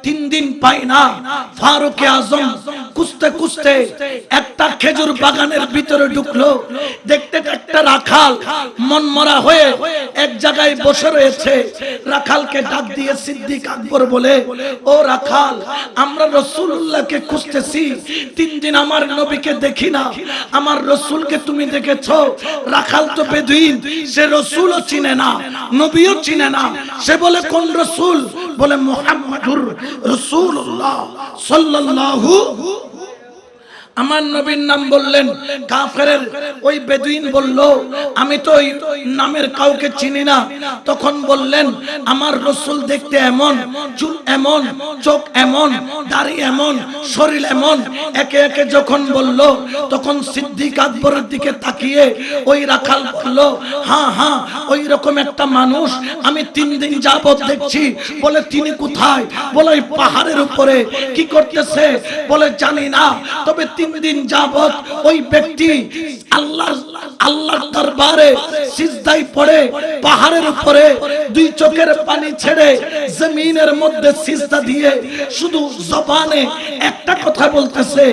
3 দিন পাই না। ফারুক আজম খুঁজতে খুঁজতে একটা খেজুর বাগানের ভিতরে ঢুকলো। দেখতে একটা রাখাল মনমরা হয়ে এক জায়গায় বসে রয়েছে। রাখালকে ডাক দিয়ে সিদ্দিক আকবর বলে, ও রাখাল, আমরা রাসূলুল্লাহকে খুঁজতেছি, 3 দিন আমার নবীকে দেখি না, আমার রাসূলকে তুমি দেখেছো? রাখাল তো বেদুইন, সে রাসূলও চিনে না, নবীও চিনে না। সে বলে, কোন রাসূল? বলে, মুহাম্মাদুর রাসূলুল্লাহ সাল্লাল্লাহু। আমার নবীর নাম বললেন। কাফেরের ওই বেদুইন বলল, আমি তো ওই নামের কাউকে চিনি না। তখন বললেন, আমার রাসূল দেখতে এমন, চুল এমন, চোখ এমন, দাড়ি এমন, শরীর এমন। একে একে যখন বলল, তখন সিদ্দিক আকবরের দিকে তাকিয়ে ওই রাখাল বলল, হ্যাঁ হ্যাঁ, ওই রকম একটা মানুষ আমি 3 দিন যাবত দেখছি। বলে, তিনি কোথায়? বলে, ওই পাহাড়ের উপরে। কি করতেছে? বলে, জানি না, তবে 3 দিন যাবত ওই ব্যক্তি আল্লাহর দরবারে সিজদায় পড়ে পাহাড়ের উপরে 2 চোখের পানি ছেড়ে জমিনের মধ্যে সিজদা দিয়ে শুধু জবানে একটা কথা বলতেছে,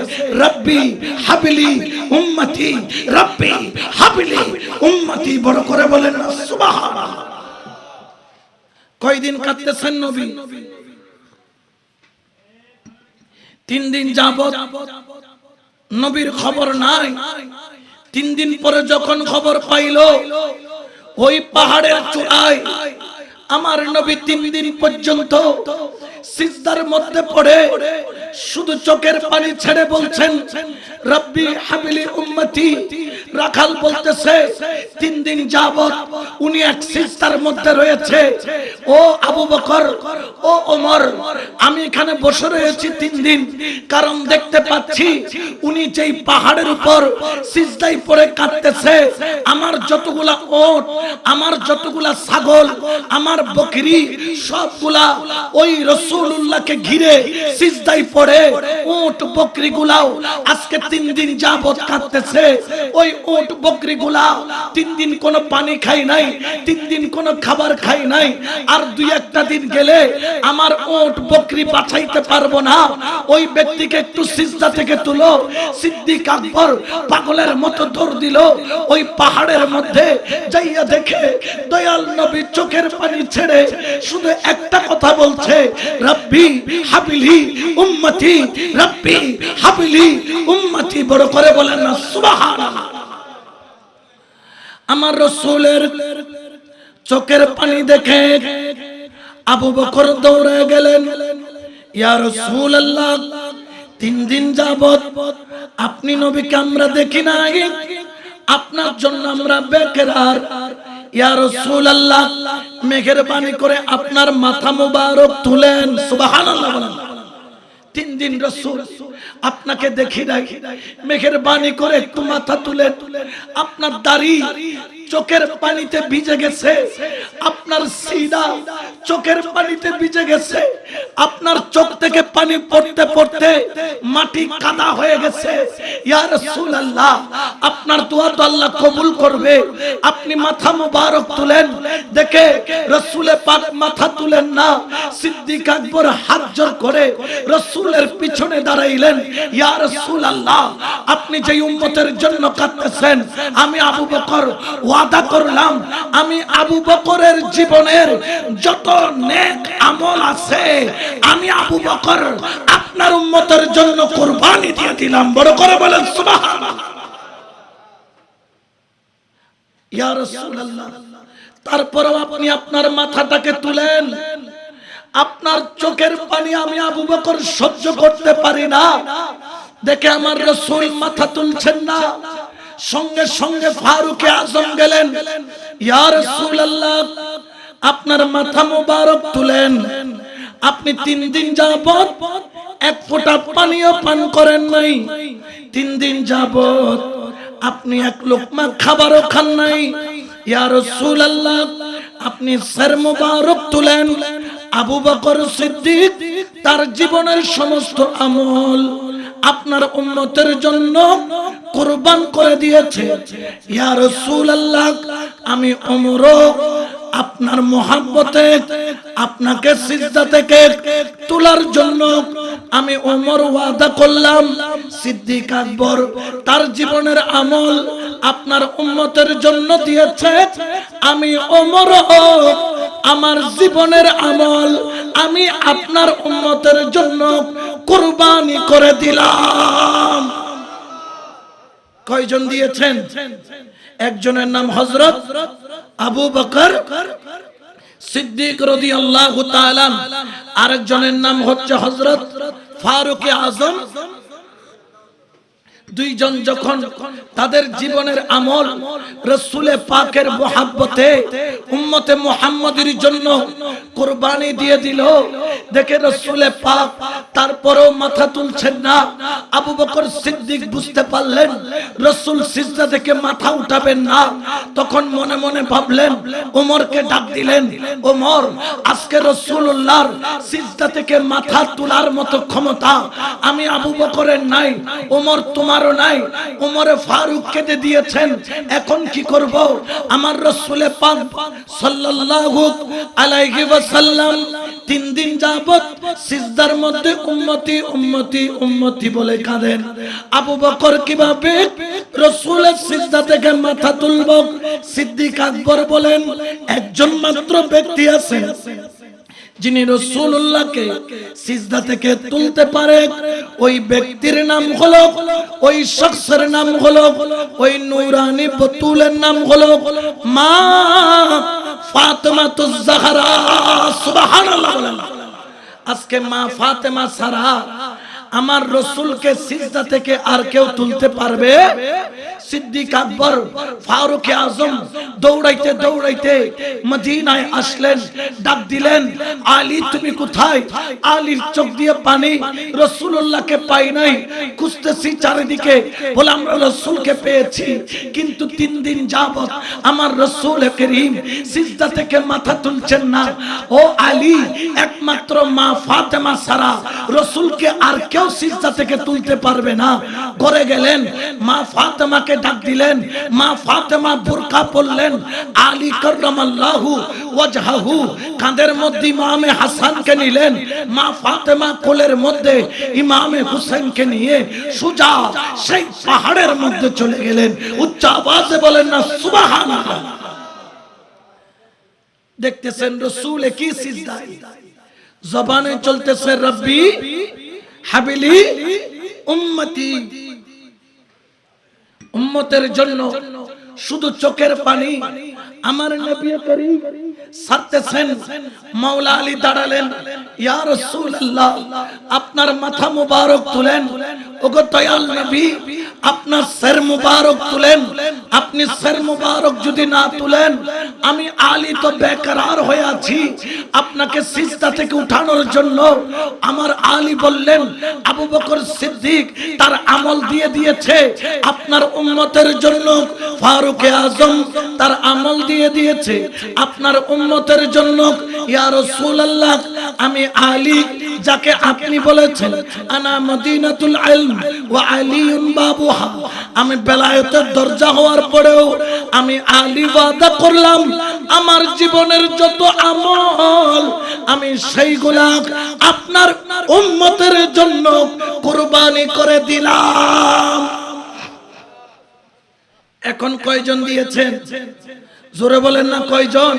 রব্বি হাবিলি উম্মতি, রব্বি হাবিলি উম্মতি। বড় করে বলেন সুবহানাল্লাহ। কয়দিন কাঁদতেছেন নবী? 3 দিন যাবত নবীর খবর নাই। 3 দিন পরে যখন খবর পাইল, ওই পাহাড়ের চূড়ায় আমার নবী 3 দিন পর্যন্ত সিজদার মধ্যে পড়ে শুধু চোখের পানি ছেড়ে বলছেন, রব্বি হাবিলি উম্মতি। রাখাল বলতেছে, 3 দিন যাবত উনি এক সিজদার মধ্যে রয়েছে। ও আবু বকর, ও ওমর, আমি এখানে বসে রয়েছি 3 দিন, কারণ দেখতে পাচ্ছি উনি যেই পাহাড়ের উপর সিজদায় পড়ে কাঁদতেছে, আমার যতগুলা ওট, আমার যতগুলা ছাগল, আমার বকরি, সবগুলা ওই রাসূলুল্লাহকে ঘিরে সিজদায় পড়ে ওট বকরিগুলাও আজকে 3 দিন যাবত কাঁদতেছে। ওই ওট বকরিগুলা 3 দিন কোনো পানি খাই নাই, 3 দিন কোনো খাবার খাই নাই। আর 2-1টা দিন গেলে আমার ওট বকরি বাঁচাইতে পারবো না। ওই ব্যক্তিকে একটু সিজদা থেকে তুলো। সিদ্দিক আকবর পাগলের মতো দৌড় দিল ওই পাহাড়ের মধ্যে। যাইয়া দেখে দয়াল নবী চোখের পানি ছেড়ে শুধু একটা কথা বলছে, রব্বি হাবিলি উম্মতি, রব্বি হাবিলি উম্মতি। বড় করে বলেন না সুবহানাল্লাহ। আমার রাসূলের চোখের পানি দেখে আবু বকর দৌড়ে গেলেন, ইয়া রাসূলুল্লাহ, 3 দিন যাবত আপনি নবীকে আমরা দেখি নাই, আপনার জন্য আমরা বেকরার। ইয়া রাসূলুল্লাহ, মেহেরবানি করে আপনার মাথা মোবারক তুলেন। সুবহানাল্লাহ বলেন। 3 দিন রাসূল আপনাকে দেখি নাই, মেহেরবানি করে একটু মাথা তুলেন। আপনার দাড়ি চোখের পানিতে ভিজে গেছে, আপনার সিনা চোখের পানিতে ভিজে গেছে, আপনার চোখ থেকে পানি পড়তে পড়তে মাটি কাদা হয়ে গেছে। ইয়া রাসূলুল্লাহ, আপনার দোয়া তো আল্লাহ কবুল করবে। আপনি মাথা মোবারক তুলেন। দেখে রাসূলে পাক মাথা তুলেন না। সিদ্দিক আকবর হাত জোর করে রাসূলের পিছনে দাঁড়াইলেন। ইয়া রাসূলুল্লাহ, আপনি যে উম্মতের জন্য কাঁদতেছেন, আমি আবু বকর ওয়াদা করলাম, আমি আবু বকরের জীবনের যত নেক আমল আছে, আমি আবু বকর আপনার উম্মতের জন্য কুরবানি দিয়ে দিলাম। বড় করে বলেন সুবহানাল্লাহ। ইয়া রাসূলুল্লাহ, তারপরেও আপনি আপনার মাথাটাকে তুলেন। আপনার চোখের পানি আমি আবু বকর সহ্য করতে পারি না। দেখে আমার রাসূল মাথা তুলছেন না। সঙ্গে সঙ্গে ফারুক আজম গেলেন, ইয়া রাসূলুল্লাহ, আপনার মাথা মোবারক তুলেন। আপনি 3 দিন যাবত এক ফোঁটা পানিও পান করেন নাই, 3 দিন যাবত আপনি এক লোকমা খাবারও খান নাই। ইয়া রাসূলুল্লাহ, আপনি সর মোবারক তুলেন। আবু বকর সিদ্দিক তার জীবনের সমস্ত আমল আপনার উম্মতের জন্য কুরবান করে দিয়েছে। ইয়া রাসূলুল্লাহ, আমি ওমর আপনার মোহাব্বতে আপনাকে সিজদা থেকে তোলার জন্য আমি ওমর ওয়াদা করলাম। সিদ্দিক আকবর তার জীবনের আমল আপনার উম্মতের জন্য দিয়েছে, আমি ওমর আমার জীবনের আমল আমি আপনার উম্মতের জন্য কুরবানি করে দিলাম। কয়জন দিয়েছেন? একজনের নাম হযরত আবু বকর সিদ্দিক রাদিয়াল্লাহু তাআলা, আরেকজনের নাম হচ্ছে হযরত ফারুক আযম। দুইজন যখন তাদের জীবনের আমল রাসূলে পাকের মুহাব্বতে উম্মতে মুহাম্মাদের জন্য কুরবানি দিয়ে দিল, দেখে রাসূলে পাক তারপরেও মাথা তুলছেন না। আবু বকর সিদ্দিক বুঝতে পারলেন রাসূল সিজদা থেকে মাথা উঠাবেন না, তখন মনে মনে ভাবলেন, ওমরকে ডাক দিলেন, ওমর আজকে রাসূলুল্লাহর সিজদা থেকে মাথা তোলার মতো ক্ষমতা আমি আবু বকরের নাই, ওমর তোমার নাই। উমরে ফারুক কেটে দিয়েছেন, এখন কি করব? আমার রাসূলে পাক সাল্লাল্লাহু আলাইহি ওয়াসাল্লাম 3 দিন যাবত সিজদার মধ্যে উম্মতি উম্মতি উম্মতি বলে কাঁদেন। আবু বকর কিভাবে রাসূলের সিজদা থেকে মাথা তুলব? সিদ্দিক আকবর বলেন, একজন মাত্র ব্যক্তি আছেন যিনি রাসূলুল্লাহকে সিজদা থেকে তুলতে পারে, ওই ব্যক্তির নাম হলো, ওই শখসের নাম হলো, ওই নূরানী বতুলের নাম হলো মা ফাতেমাতুজ জাহরা। সুবহানাল্লাহ বলেন। আজকে মা ফাতেমা ছাড়া আমার রাসূলকে সিজদা থেকে আর কেউ তুলতে পারবে? সিদ্দিক আকবর ফারুক আযম দৌড়াইতে দৌড়াইতে মদিনায় আসলেন, ডাক দিলেন, আলী তুমি কোথায়? আলীর চোখ দিয়ে পানি, রাসূলুল্লাহকে পাই নাই, খুঁজতেছি চারিদিকে, বলে আমরা রাসূলকে পেয়েছি, কিন্তু 3 দিন যাবত আমার রাসূল করিম সিজদা থেকে মাথা তুলছেন না। ও আলী, একমাত্র মা ফাতেমা ছাড়া রাসূলকে আর কেউ সিজদা থেকে তুলতে পারবে না। ঘরে গেলেন, মা ফাতেমাকে ডাক দিলেন, মা ফাতেমা বুরকা পরলেন, আলী কাররামাল্লাহু ওয়াজহাহু কাঁধের মধ্যে ইমামে হাসানকে নিলেন, মা ফাতেমা কোলের মধ্যে ইমামে হুসাইনকে নিয়ে সুজা সেই পাহাড়ের মধ্যে চলে গেলেন। উচ্চ আওয়াজে বলেন না সুবহানাল্লাহ। দেখতেছেন রাসূল কি সিজদা, জবানে চলতেছে রব্বি হাবিলি উম্মতি, উম্মতের জন্য শুধু চোখের পানি আমার নবী করিম সারতেছেন। মাওলা আলী দাঁড়ালেন, ইয়া রাসূলুল্লাহ আপনার মাথা মুবারক তুলেন, ওগো দয়াল নবী আপনার সির মুবারক তুলেন। আপনি সির মুবারক যদি না তুলেন আমি আলী তো বেকরার হয়ে আছি, আপনাকে সিজদা থেকে উঠানোর জন্য। আমার আলী বললেন, আবু বকর সিদ্দিক তার আমল দিয়ে দিয়েছে আপনার উম্মতের জন্য, ফারুক আযম তার আমল দিয়ে দিয়েছে আপনার উম্মতের জন্য। ইয়া রাসূলুল্লাহ আমি আলী যাকে আপনি বলেছেন আনা মদিনাতুল ইলম ওয়া আলীউন বাবুহা, আমি বেলায়েতের দরজা হওয়ার পরেও আমি আলী ওয়াদা করলাম আমার জীবনের যত আমল আমি সেইগুলা আপনার উম্মতের জন্য কুরবানি করে দিলাম। এখন কয়জন দিয়েছেন? জোরে বলেন না কয়জন?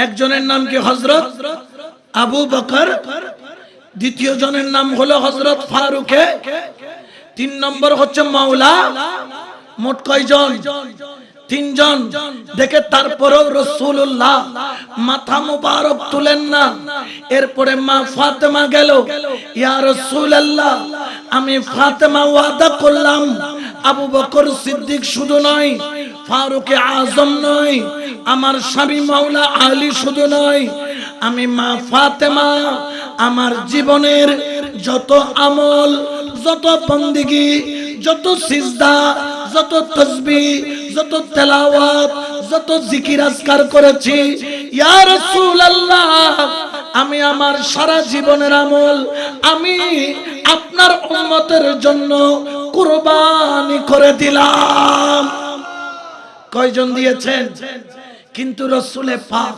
একজনের নাম কি হযরত আবু বকর, দ্বিতীয় জনের নাম হলো হযরত ফারুক, 3 নম্বর হচ্ছে মাওলা। মোট কয়জন? 3 জন। দেখে তারপরেও রাসূলুল্লাহ মাথা মুবারক তুলেন না। এরপরে মা ফাতেমা গেল, ইয়া রাসূলুল্লাহ আমি ফাতেমা ওয়াদা করলাম আবু বকর সিদ্দিক শুধু নয়, ফারুক আযম নয়, আমার স্বামী মাওলা আলী শুধু নয়, আমি মা ফাতেমা আমার জীবনের যত আমল, যত বন্দেগী, যত সিজদা, যত তাসবিহ, যত তেলাওয়াত, যত জিকির আজকার করেছি, ইয়া রাসূলুল্লাহ আমি আমার সারা জীবনের আমল আমি আপনার উম্মতের জন্য কুরবানি করে দিলাম। কয়জন দিয়েছেন? কিন্তু রসুলে পাক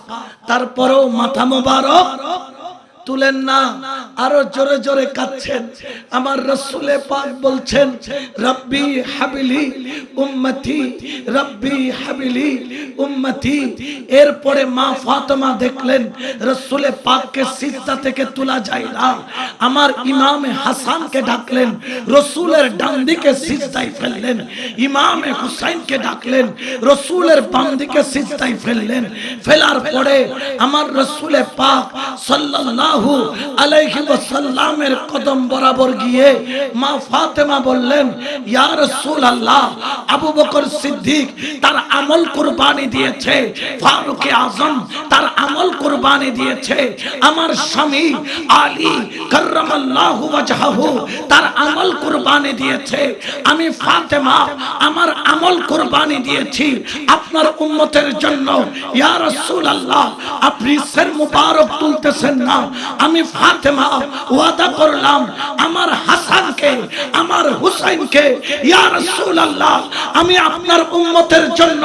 তারপরেও মাথা মোবারক তুলেন না, আরো জোরে জোরে কাঁদছেন। আমার রাসূলে পাক বলছেন রব্বি হাবিলি উম্মতি, রব্বি হাবিলি উম্মতি। এরপরে মা ফাতেমা দেখলেন রাসূলে পাককে সিজদা থেকে তোলা যায় না, আমার ইমামে হাসানকে ডাকলেন, রাসূলের ডান দিকে সিজদায় ফেললেন। ইমামে হুসাইনকে ডাকলেন, রাসূলের বাম দিকে সিজদায় ফেললেন। ফেলার পরে আমার রাসূলে পাক সাল্লাল্লাহু আলাইহি ওয়াসাল্লামের কদম বরাবর গিয়ে মা ফাতেমা বললেন, ইয়া রাসূলুল্লাহ, আবু বকর সিদ্দিক তার আমল কুরবানি দিয়েছে, ফারুক আযম তার আমল কুরবানি দিয়েছে, আমার স্বামী আলী কাররামাল্লাহু ওয়াজহাহু তার আমল কুরবানি দিয়েছে, আমি ফাতেমা আমার আমল কুরবানি দিয়েছি আপনার উম্মতের জন্য। ইয়া রাসূলুল্লাহ, আপনি সির মুবারক তুলতেছেন না, আমি ফাতেমা ওয়াদা করলাম আমার হাসানকে আমার হুসাইনকে, ইয়া রাসূলুল্লাহ, আমি আপনার উম্মতের জন্য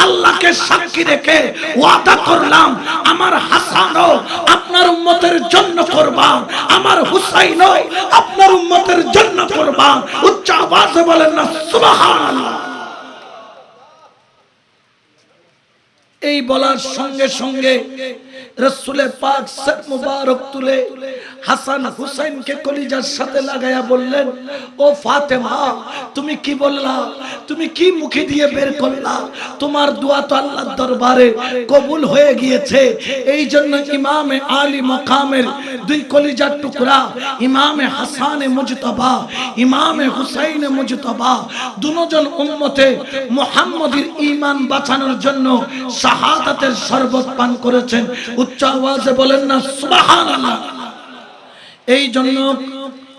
আল্লাহকে সাক্ষী রেখে ওয়াদা করলাম আমার হাসানও আপনার উম্মতের জন্য কুরবান, আমার হুসাইনও আপনার উম্মতের জন্য কুরবান। উচ্চ আওয়াজে বলেন না সুবহানাল্লাহ। এই বলার সঙ্গে সঙ্গে রাসূলে পাক সির মুবারক তুলে হাসান হুসাইনকে কলিজার সাথে লাগায়া বললেন, ও ফাতেমা, তুমি কি বললা? তুমি কি মুখে দিয়ে বের করলা? তোমার দোয়া তো আল্লাহর দরবারে কবুল হয়ে গিয়েছে। এই জন্য ইমামে আলী মাকামের দুই কলিজার টুকরা, ইমামে হাসানে মুজতবা, ইমামে হুসাইনে মুজতবা, দুজন উম্মতে মুহাম্মাদীর ঈমান বাঁচানোর জন্য শাহাদাতের শরবত পান করেছেন। উচ্চ আওয়াজে বলেন না সুবহানাল্লাহ। এই জন্য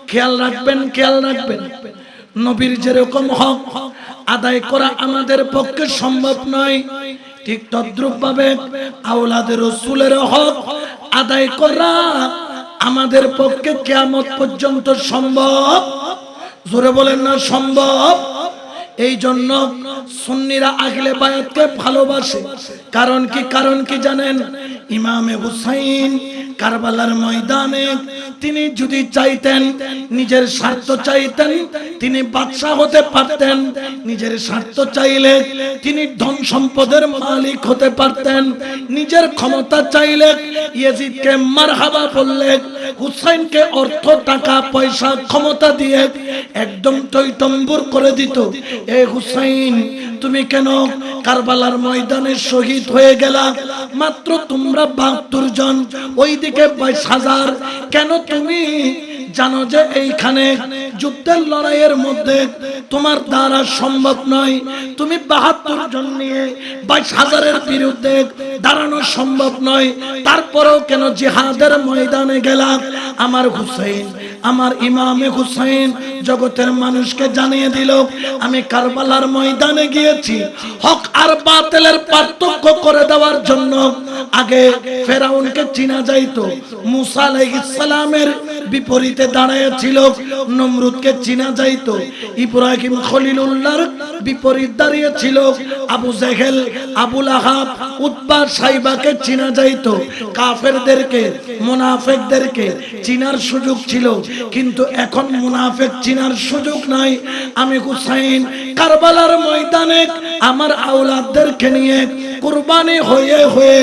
খেয়াল রাখবেন, খেয়াল রাখবেন, নবীর যেরকম হক আদায় করা আমাদের পক্ষে সম্ভব নয়, ঠিক তদ্রূপ ভাবে আওলাদে রাসূলের হক আদায় করা আমাদের পক্ষে কিয়ামত পর্যন্ত সম্ভব। জোরে বলেন না সম্ভব। এই জন্য সুন্নিরা আহলে বায়াতকে ভালোবাসে। কারণ কি? কারণ কি জানেন? ইমামে হুসাইন কারবালার ময়দানে তিনি যদি চাইতেন, নিজের স্বার্থ চাইতেন, তিনি বাদশা হতে পারতেন। নিজের স্বার্থ চাইলে তিনি ধন সম্পদের মালিক হতে পারতেন। নিজের ক্ষমতা চাইলে ইয়াজিদকে মারহাবা বললে, হুসাইনকে অর্থ টাকা পয়সা ক্ষমতা দিয়ে একদম টইটম্বুর করে দিত। এ হুসাইন, তুমি কেন কারবালার ময়দানে শহীদ হয়ে গেলা? মাত্র তোমরা ৭২ জন, ওইদিকে ২২,০০০। কেন তুমি জানো যে এইখানে যুদ্ধের লড়াইয়ের মধ্যে তোমার দ্বারা সম্ভব নয়? তুমি ৭২ জন নিয়ে ২২,০০০-এর বিরুদ্ধে দাঁড়ানো সম্ভব নয়। তারপরেও কেন জিহাদের ময়দানে গেলা? আমার হুসাইন, আমার ইমামে হুসাইন জগতের মানুষকে জানিয়ে দিল, আমি কারবালার ময়দানে গিয়েছি হক আর বাতিলের পার্থক্য করে দেওয়ার জন্য। আগে ফেরাউনকে চিনা যাইতো, মুসা আলাইহিস সালামের বিপরীতে দাঁড়িয়েছিল, নমরুদকে চিনা যাইতো, ইব্রাহিম খলিলুল্লাহর বিপরীত দাঁড়িয়েছিল, আবু জেহেল, আবু লাহাব, উতবা, সাইবাকে চিনা যাইতো। কাফেরদেরকে, মুনাফিকদেরকে চিনার সুযোগ ছিল, কিন্তু এখন মুনাফিক চিনার সুযোগ নাই। আমি হুসাইন কারবালার ময়দানে আমার আওলাদদেরকে নিয়ে কুরবানি হয়ে হয়ে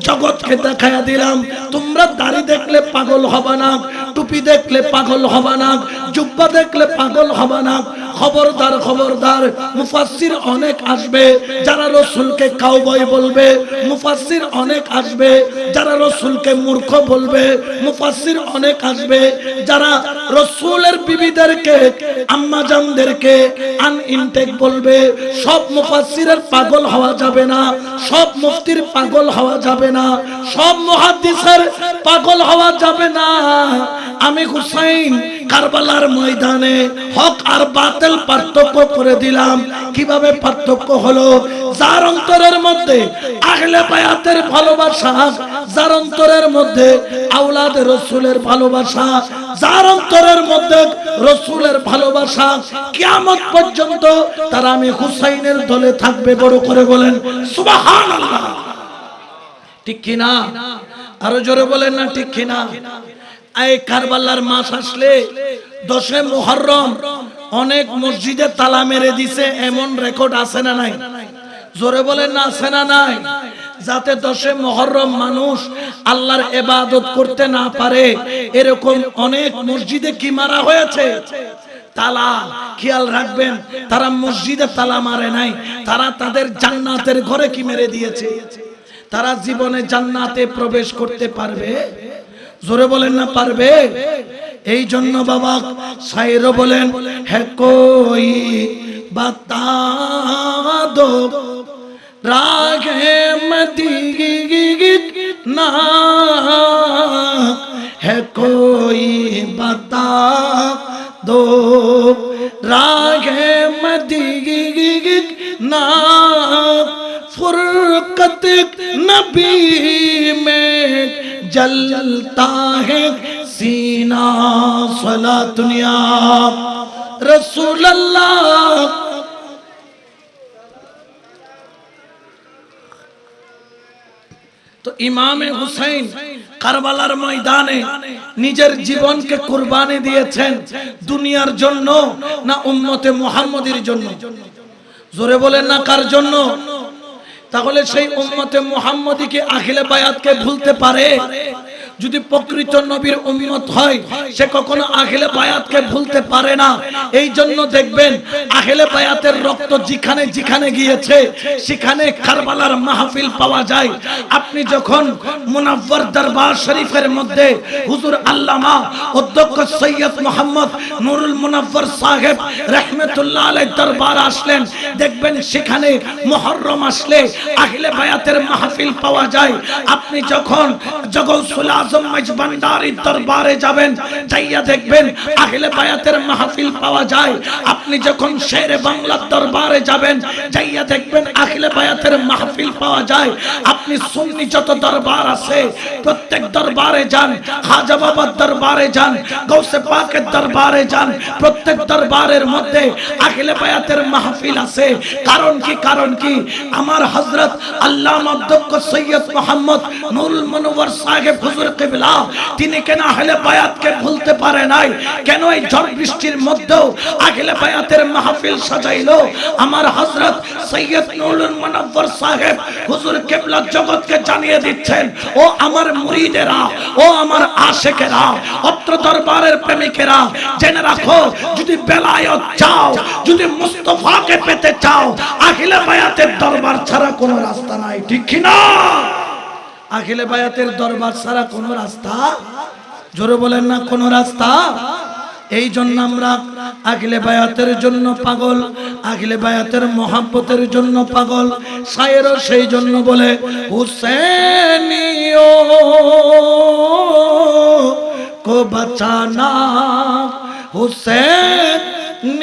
জগৎকে দেখায়া দিলাম, তোমরা দাড়ি দেখলে পাগল হবে না, টুপি দেখলে পাগল হবে না, জুব্বা দেখলে পাগল হবে না। খবরদার, খবরদার, মুফাসসির অনেক আসবে যারা রাসূলকে কাউবয় বলবে, মুফাসসির অনেক আসবে যারা রাসূলকে মূর্খ বলবে, মুফাসসির অনেক আসবে যারা রাসূলের বিবিদেরকে, আম্মাজানদেরকে আনইনটেক বলবে। সব মুফাসসিরের পাগল হওয়া যাবে না, সব মুফতির পাগল হওয়া যাবে না, সব মুহাদ্দিসের পাগল হওয়া যাবে না। আমি হুসাইন কারবালার ময়দানে হক আর বাতিল পার্থক্য করে দিলাম। কিভাবে পার্থক্য হলো? যার অন্তরের মধ্যে আহলে বায়াতের ভালোবাসা, যার অন্তরের মধ্যে আওলাদে রাসূলের ভালোবাসা, যার অন্তরের মধ্যে রাসূলের ভালোবাসা, কিয়ামত পর্যন্ত তারা আমি হুসাইনের দলে থাকবে। বড় করে বলেন সুবহানাল্লাহ। ঠিক কিনা? আরো জোরে বলেন না ঠিক কিনা? এই কারবালার মাস আসলে 10 মুহররম অনেক মসজিদে তালা মেরে দিছে, এমন রেকর্ড আছে না নাই? জোরে বলেন না আছে না নাই? যাতে 10 মুহররম মানুষ আল্লাহর ইবাদত করতে না পারে, এরকম অনেক মসজিদে কি মারা হয়েছে? তালা। খেয়াল রাখবেন, তারা মসজিদে তালা মারে নাই, তারা তাদের জান্নাতের ঘরে কি মেরে দিয়েছে। তারা জীবনে জান্নাতে প্রবেশ করতে পারবে? জোরে বলেন না পারবে? এই জন্য বাবা শায়ের বলেন, হে কোই বাতা দো রাগে মদিনা, হে কোই বাতা দো রাগে মদিনা, फुरकत नबी में जलता है सीना, सलातुनिया रसूल अल्लाह। तो इमाम हुसैन কারবালার ময়দানে নিজের জীবনকে কুরবানি দিয়েছেন দুনিয়ার জন্য না উম্মতে মুহাম্মদীর জন্য? জোরে বলেন না কার জন্য? তাহলে সেই উম্মতে মুহাম্মদী কি আখিলে বায়াতকে ভুলতে পারে? যদি প্রকৃত নবীর উম্মত হয় সে কখনো আখিলে বায়াতকে ভুলতে পারে না। এই জন্য দেখবেন আখিলে বায়াতের রক্ত যেখানে যেখানে গিয়েছে সেখানে কারবালার মাহফিল পাওয়া যায়। আপনি যখন মুনাওয়ার দরবার শরীফের মধ্যে হুজুর আল্লামা অধ্যক্ষ সৈয়দ মোহাম্মদ নুরুল মুনাওয়ার সাহেব রাহমাতুল্লাহ আলাইহি দরবার আসলেন, দেখবেন সেখানে মুহররম আসলে আখিলে বায়াতের মাহফিল পাওয়া যায়। আপনি যখন জগৌসুল আজম মজবান্ডারির দরবারে যাবেন, যাইয়া দেখবেন আহলে বায়াতের মাহফিল পাওয়া যায়। আপনি যখন শেরে বাংলার দরবারে যাবেন, যাইয়া দেখবেন আহলে বায়াতের মাহফিল পাওয়া যায়। আপনি সুন্নি যত দরবার আছে প্রত্যেক দরবারে যান, খাজা বাবার দরবারে যান, গৌসে পাকের দরবারে যান, প্রত্যেক দরবারের মধ্যে আহলে বায়াতের মাহফিল আছে। কারণ কি? কারণ কি? আমার হযরত আল্লামা অধ্যক্ষ সৈয়দ মোহাম্মদ নুরুল মুনাওয়ার সাহেব হুজুর কিবলা তিনি কেন আহলে বায়াতকে ভুলতে পারে নাই? কেন এই ঝড় বৃষ্টির মধ্যেও আহলে বায়াতের মাহফিল সাজাইলো? আমার হযরত সৈয়দ নুরুল মুনাওয়ার সাহেব হুজুর কিবলা জগৎকে জানিয়ে দিচ্ছেন, ও আমার মুরিদেরা, ও আমার আশিকেরা, অত্র দরবারের প্রেমিকেরা, জেনে রাখো যদি বেলায়েত চাও, যদি মুস্তাফাকে পেতে চাও, আহলে বায়াতের দরবার ছাড়া কোনো রাস্তা নাই। ঠিক কি না? আখিলে বায়াতের দরবার ছাড়া কোনো রাস্তা, জোরে বলেন না কোনো রাস্তা। এই জন্য আমরা আখিলে বায়াতের জন্য পাগল, আখিলে বায়াতের মোহাব্বতের জন্য পাগল। শায়েরও সেই জন্য বলে, হুসैनियों को बचाना, हुसैनियों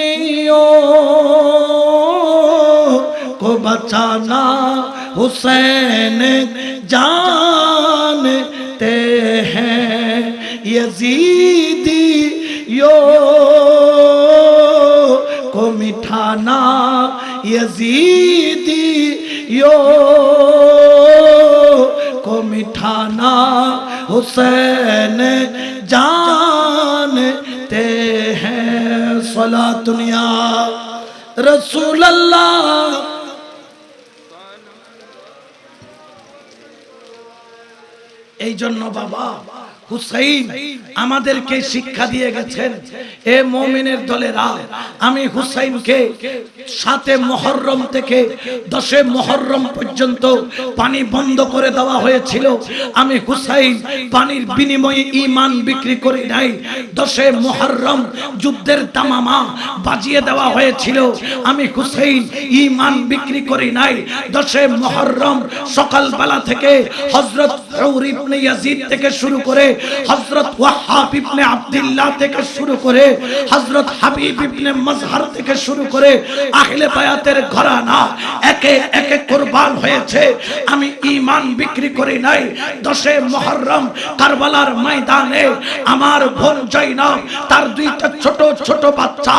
को बचाना, हुसैन जानते हैं यजीदियों को मिठाना, यजीदियों को मिठाना, हुसैन जानते हैं। सलातुनिया रसूल अल्लाह। এই জন্য বাবা হুসাইন আমাদেরকে শিক্ষা দিয়ে গেছেন, এ মুমিনের দলেরা, আমি হুসাইনকে 7 মুহররম থেকে 10 মুহররম পর্যন্ত পানি বন্ধ করে দেওয়া হয়েছিল। আমি হুসাইন পানির বিনিময়ে ঈমান বিক্রি করি নাই। 10 মুহররম যুদ্ধের তামামা বাজিয়ে দেওয়া হয়েছিল। আমি হুসাইন ঈমান বিক্রি করি নাই। 10 মুহররম সকালবেলা থেকে হযরত হুর ইবনে ইয়াজিদ থেকে শুরু করে হযরত ওয়াহাব ইবনে আব্দুল্লাহ থেকে শুরু করে হযরত হাবিব ইবনে মাজহার থেকে শুরু করে আহলে বায়াতের ঘরানা একে একে কুরবান হয়েছে। আমি ঈমান বিক্রি করি নাই। 10 মুহররম কারবালার ময়দানে আমার বোন জয়নব, তার দুইটা ছোট ছোট বাচ্চা,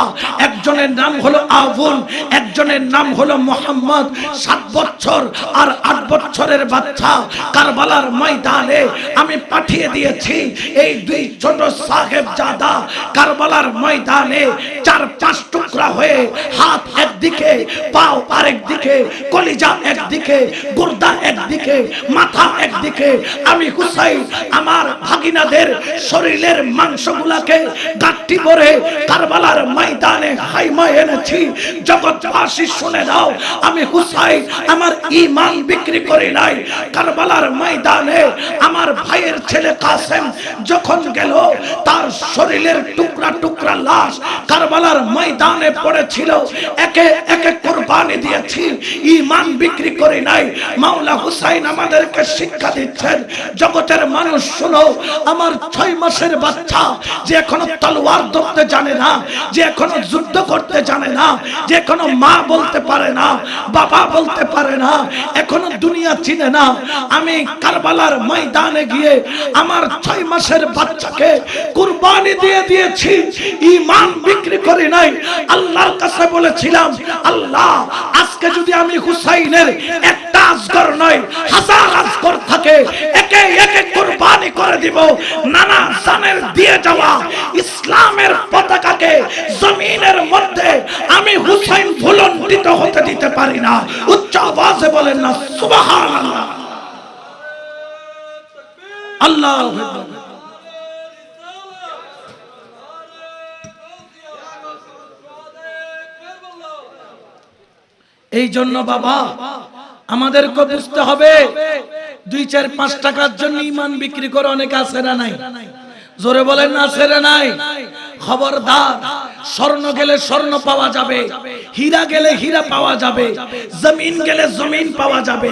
একজনের নাম হলো আবুল, একজনের নাম হলো মোহাম্মদ, 7 বছর আর 8 বছরের বাচ্চা কারবালার ময়দানে আমি পাঠিয়ে দিয়েছি। এই দুই ছোট সাহেবজাদা কারবালার ময়দানে 4-5 টুকরা হয়ে, হাত একদিকে, পাও আরেক দিকে, কলিজা একদিকে, গুর্দা একদিকে, মাথা একদিকে। আমি হুসাইন আমার ভাগিনাদের শরীরের মাংসগুলাকে গাঁটটি ভরে কারবালার ময়দানে হাইমায় এনেছি। জগৎবাসী শুনে দাও, আমি হুসাইন আমার ঈমান বিক্রি করি নাই। কারবালার ময়দানে আমার ভাইয়ের ছেলে কাসেম যখন গেল, তার শরীরের টুকরা টুকরা লাশ কারবালার ময়দানে পড়েছিল। একে একে কুরবানি দিয়েছি, ঈমান বিক্রি করি নাই। মাওলা হুসাইন আমাদেরকে শিক্ষা দিচ্ছেন, জগতের মানুষ শুনো, আমার 6 মাসের বাচ্চা যে এখনো তলোয়ার ধরতে জানে না, যে এখনো যুদ্ধ করতে জানে না, যে এখনো মা বলতে পারে না, বাবা বলতে পারে না, এখনো দুনিয়া চিনে না, আমি কারবালার ময়দানে গিয়ে আমার 6 মাসের বাচ্চাকে কুরবানি দিয়ে দিয়েছি। ঈমান বিক্রি করি নাই। আল্লাহর কাছে বলেছিলাম, আল্লাহ আজকে যদি আমি হুসাইনের একটা আজগর নয় 1000 আজগর থাকে, একে একে কুরবানি করে দিব। নানা জানের দিয়ে যাওয়া ইসলামের পতাকাকে জমিনের মধ্যে আমি হুসাইন ভুলণ্ঠিত হতে দিতে পারি না। উচ্চ আওয়াজে বলেন না সুবহানাল্লাহ। আল্লাহু আকবার। এই জন্য বাবা আমাদেরকে বুঝতে হবে, 2-4-5 টাকার জন্য ঈমান বিক্রি করে অনেক আছে না নাই? জোরে বলেন না আছে না নাই? খবরদার, স্বর্ণ গেলে স্বর্ণ পাওয়া যাবে, হীরা গেলে হীরা পাওয়া যাবে, জমিন গেলে জমিন পাওয়া যাবে,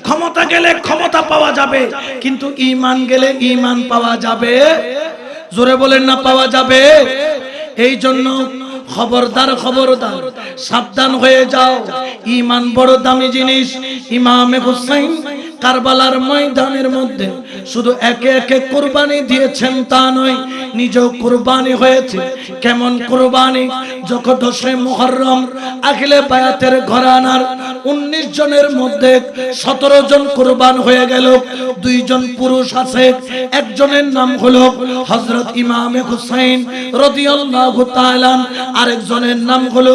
ক্ষমতা গেলে ক্ষমতা পাওয়া যাবে, কিন্তু ঈমান গেলে ঈমান পাওয়া যাবে। জোরে বলেন না পাওয়া যাবে। এই জন্য খবরদার খবরদার, সাবধান হয়ে যাও। ঈমান বড় দামি জিনিস। ইমামে হুসাইন কারবালার ময়দানের মধ্যে শুধু একে একে কুরবানি দিয়েছেন তা নয়, নিজেও কুরবানি হয়েছে। কেমন কুরবানি? যখন 10 মুহররম আখিলে বায়াতের ঘরানার 19 জনের মধ্যে 17 জন কুরবান হয়ে গেল। 2 জন পুরুষ আছে, একজনের নাম হলো হযরত ইমামে হুসাইন রাদিয়াল্লাহু তাআলা, আরেকজনের নাম হলো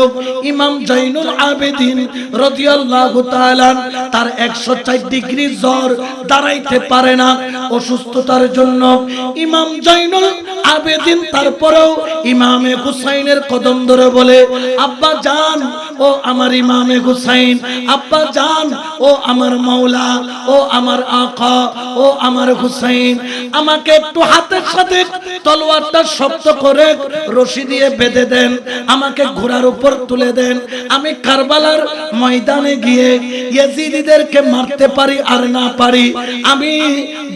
ইমাম জয়নুল আবেদিন রাদিয়াল্লাহু তাআলা। তার 104 ডিগ্রি জ্বর, দাঁড়াইতে পারে না অসুস্থতার জন্য। ইমাম জয়নুল আবেদিন তারপরেও ইমামে হুসাইনের কদম ধরে বলে, আব্বা জান ও আমার ইমামে হুসাইন, আব্বা জান ও আমার মাওলা, ও আমার আকা, ও আমার হুসাইন, আমাকে একটু হাতের সাথে তলোয়ারটা শক্ত করে রশি দিয়ে বেঁধে দেন, আমাকে ঘোড়ার উপর তুলে দেন, আমি কারবালার ময়দানে গিয়ে ইয়াজিদিদেরকে মারতে পারি আর না পারি, আমি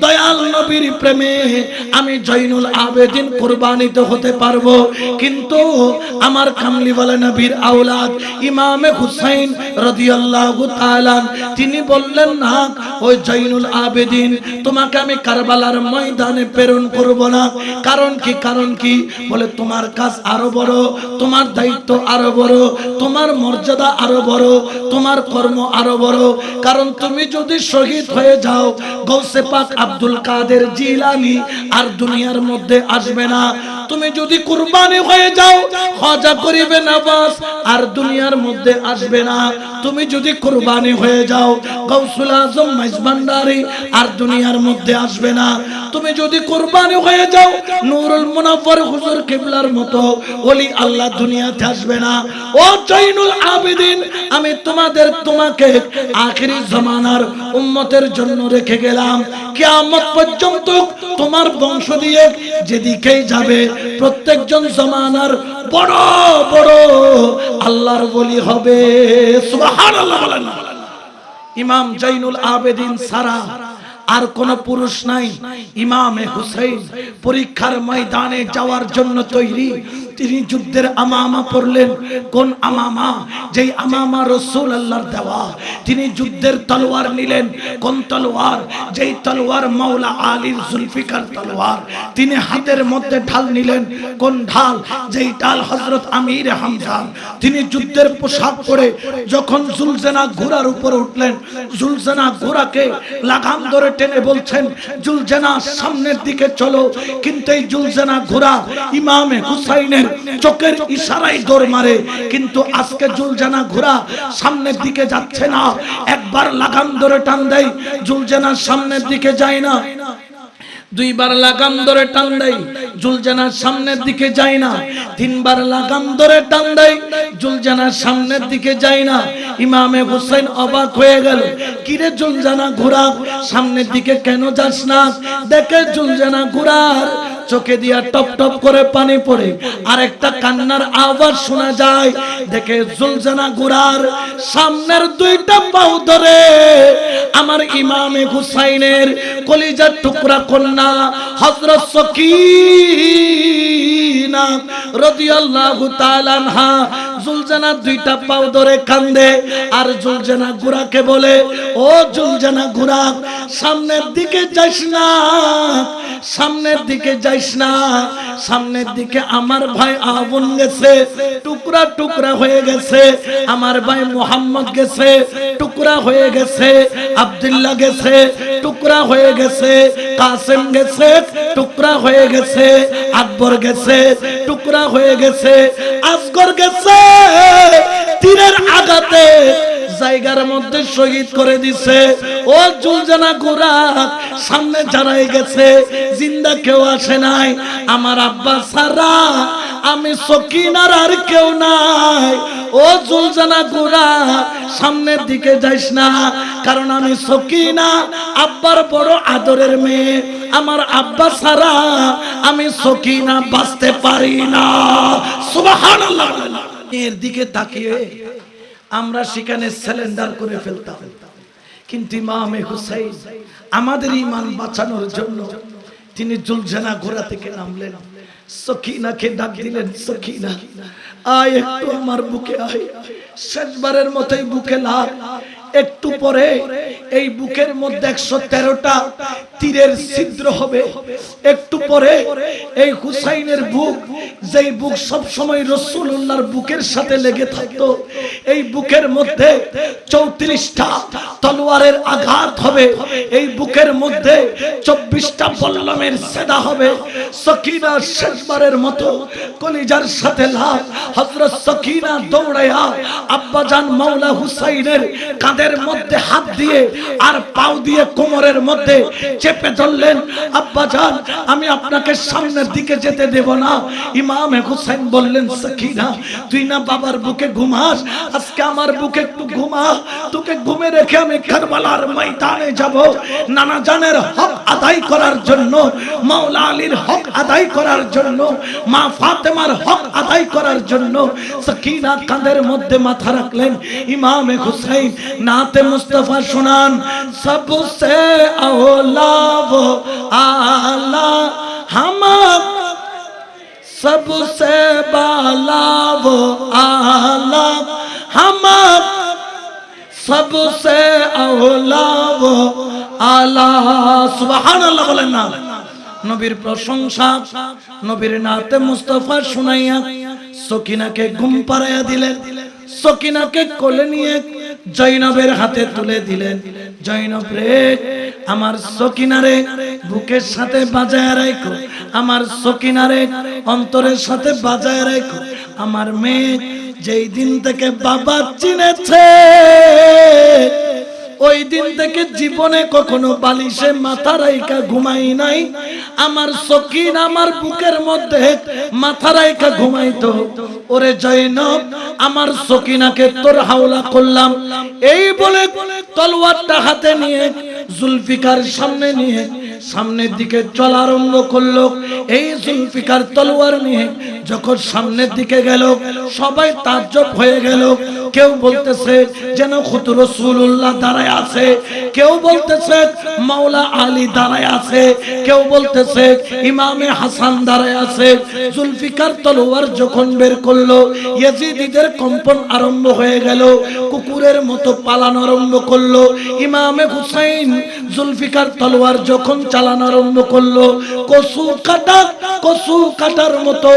দয়াল নবীর প্রেমে আমি জয়নুল আবেদিন কুরবানিত হতে পারবো। কিন্তু আমার কামলিওয়ালা নবীর আওলাদ ইমামে হুসাইন রাদিয়াল্লাহু তাআলা তিনি বললেন, না ওই জয়নুল আবেদিন তোমাকে আমি কারবালার ময়দানে প্রেরণ করব না। কারণ কি? কারণ কি? বলে তোমার কাজ আরো বড়, তোমার দায়িত্ব আরো বড়, তোমার মর্যাদা আরো বড়, তোমার কর্ম আরো বড়। কারণ তুমি যদি শহীদ হয়ে যাও, গৌসে পাক আব্দুল কাদের জিলানী আর দুনিয়ার মধ্যে আসবে না। তুমি যদি কুরবানি হয়ে যাও, খাজা করিবে নওয়াজ আর দুনিয়ার মধ্যে আসবে না। তুমি যদি কুরবানি হয়ে যাও, গৌসুল আজম মাইজভান্ডারী আর দুনিয়ার মধ্যে আসবে না। তুমি যদি কুরবানি হয়ে যাও, নূরুল মুনাওয়ার হুজুর কিবলার মতো ওলি আল্লাহ দুনিয়াতে আসবে না। ও জয়নুল আবেদিন, আমি তোমাকে আখিরি জামানার উম্মতের জন্য রেখে গেলাম। কিয়ামত পর্যন্ত তোমার বংশ দিয়ে যেদিকেই যাবে, প্রত্যেকজন জামানার বড় বড় আল্লাহর ওলি হবে। সুবহানাল্লাহ বলেন। ইমাম জয়নুল আবেদিন সারা আর কোন পুরুষ নাই। ইমামে হুসাইন পরীক্ষার ময়দানে যাওয়ার জন্য তৈরি। তিনি যুদ্ধের আমামা পরলেন। কোন আমামা? যেই আমামা রাসূলুল্লাহর দেওয়া। তিনি যুদ্ধের তলোয়ার নিলেন। কোন তলোয়ার? যেই তলোয়ার মাওলা আলীর জুলফিকার তলোয়ার। তিনি হাতের মধ্যে ঢাল নিলেন। কোন ঢাল? যেই ঢাল হযরত আমির হামজা। তিনি যুদ্ধের পোশাক পরে যখন জুলজানা ঘোড়ার উপর উঠলেন, জুলজানা ঘোড়াকে লাগাম ধরে টেনে বলছেন, জুলজানা সামনের দিকে চলো। কিন্তু এই জুলজানা ঘোড়া ইমামে হুসাইনের চোখের ইশারায় দৌড় মারে। কিন্তু আজকে জুলজানা ঘোড়া সামনের দিকে যাচ্ছে না। একবার লাগাম ধরে টান দেয়, জুলজানা সামনের দিকে যায় না। দুইবার লাগাম ধরে টান দেয়, জুলজানার সামনের দিকে যায় না। তিনবার লাগাম ধরে টান দেয়, জুলজানার সামনের দিকে যায় না। ইমামে হুসাইন অবাক হয়ে গেল, কিরে জুলজানা ঘোড়া সামনের দিকে কেন যাস না? দেখে জুলজানা ঘোড়ার চোখে দিয়া টপ টপ করে পানি পড়ে, আর একটা কান্নার আওয়াজ শোনা যায়। দেখে জুলজানা ঘোড়ার সামনের দুইটা পাও ধরে আমার ইমামে হুসাইনের কলিজার টুকরা কন্যা হযরত সকিনা রাদিয়াল্লাহু তাআলা আনহা জুলজানা দুইটা পাও ধরে কান্দে। আর জুলজানা ঘোড়াকে বলে, ও জুলজানা ঘোড়া সামনের দিকে যাস না, সামনের দিকে যাইস না। সামনের দিকে আমার ভাই আবুন গেছে, টুকরা টুকরা হয়ে গেছে। আমার ভাই মুহাম্মদ গেছে, টুকরা হয়ে গেছে। আব্দুল্লাহ গেছে, টুকরা হয়ে গেছে। কাসেম গেছে, টুকরা হয়ে গেছে। আকবর গেছে, টুকরা হয়ে গেছে। আসগর গেছে, তীরের আঘাতে জায়গার মধ্যে শহীদ করে দিছে। ও জুলজানা ঘোড়া সামনে যারাই গেছে, জিন্দা কেউ আসে নাই। আমার আব্বা সারা আমি সকিনার আর কেউ নাই। ও জুলজানা ঘোড়া সামনের দিকে যাইস না, কারণ আমি সকিনা আব্বার বড় আদরের মেয়ে। আমার আব্বা সারা আমি সকিনা বাঁচতে পারি না। সুবহানাল্লাহ। এর দিকে তাকিয়ে আমরা সেখানে সিলিন্ডার করে ফেলতাম। কিন্তু ইমামে হুসাইন আমাদের ঈমান বাঁচানোর জন্য তিনি জুলজানা ঘোড়া থেকে নামলেন। সকিনাকে ডাক দিলেন, সকিনা আয় একটু আমার বুকে আয়। শেষবারের মতোই বুকে লাগ। একটু পরে এই বুকের মধ্যে 113টা তীরের ছিদ্র হবে। একটু পরে এই হুসাইনের বুক, যেই বুক সব সময় রাসূলুল্লাহর বুকের সাথে লেগে থাকতো, এই বুকের মধ্যে 34টা তলোয়ারের আঘাত হবে। এই বুকের মধ্যে 24টা বল্লমের সেদা হবে। সকিনা শেষবারের মতো কলিজার সাথে লাগ। হযরত সকিনা দৌড়ায়া আব্বাজান মাওলা হুসাইনের কাঁধের মধ্যে হাত দিয়ে আর পাও দিয়ে কোমরের মধ্যে চেপে ধরলেন। আব্বাজান আমি আপনাকে সামনের দিকে যেতে দেব না। ইমামে হুসাইন বললেন, সকিনা তুই না বাবার বুকে ঘুমাস, আজকে আমার বুকে একটু ঘুমা। তোকে ঘুমে রেখে আমি কারবালার ময়দানে যাব, নানা জানের হক আদায় করার জন্য, মাওলা আলীর হক আদায় করার জন্য, মা ফাতেমার হক আদায় করার জন্য। সকিনা কাঁধের মধ্যে মাথা রাখলেন। ইমামে হুসাইন नाते मुस्तफा सुनान सबसे औला वो आला हम सबसे बाला वो आला हम सबसे औला वो आला। सुबहानाल्लाह बोलें ना। नबीर प्रशंसा नबीर नाते मुस्तफा सुनाइया सकिनाके घुम पाड़ाया दिलेन। सकिनाके कोले निये জয়নবের হাতে তুলে দিলেন। জয়নব রে আমার সকিনারে বুকের সাথে বাজায় রাখো, আমার সকিনারে অন্তরের সাথে বাজায় রাখো। আমার মেয়ে যেই দিন থেকে বাবা চিনেছে ওই দিন থেকে জীবনে কখনো বালিশে মাথা রাইখা ঘুমাই নাই। আমার সকিন আমার বুকের মধ্যে মাথা রাইখা ঘুমাইতো। ওরে জয়নব আমার সকিনাকে তোর হাওলা করলাম। এই বলে তলোয়ারটা হাতে নিয়ে জুলফিকার সামনে নিয়ে সামনের দিকে চলা আরম্ভ করলো। এই জুলফিকার তলোয়ার নিয়ে যখন সামনের দিকে গেল সবাই তাজ্জব হয়ে গেল। কেউ বলতেছে যেন খুদ রাসূলুল্লাহ দাঁড়ায় আছে, কেউ বলতেছে মাওলা আলী দাঁড়ায় আছে, কেউ বলতেছে ইমামে হাসান দাঁড়ায় আছে। জুলফিকার তলোয়ার যখন বের করলো ইয়াজিদিদের কম্পন আরম্ভ হয়ে গেল, কুকুরের মতো পালানো আরম্ভ করলো। ইমামে হুসাইন জুলফিকার তলোয়ার যখন চালানো আরম্ভ করলো কসু কাটার মতো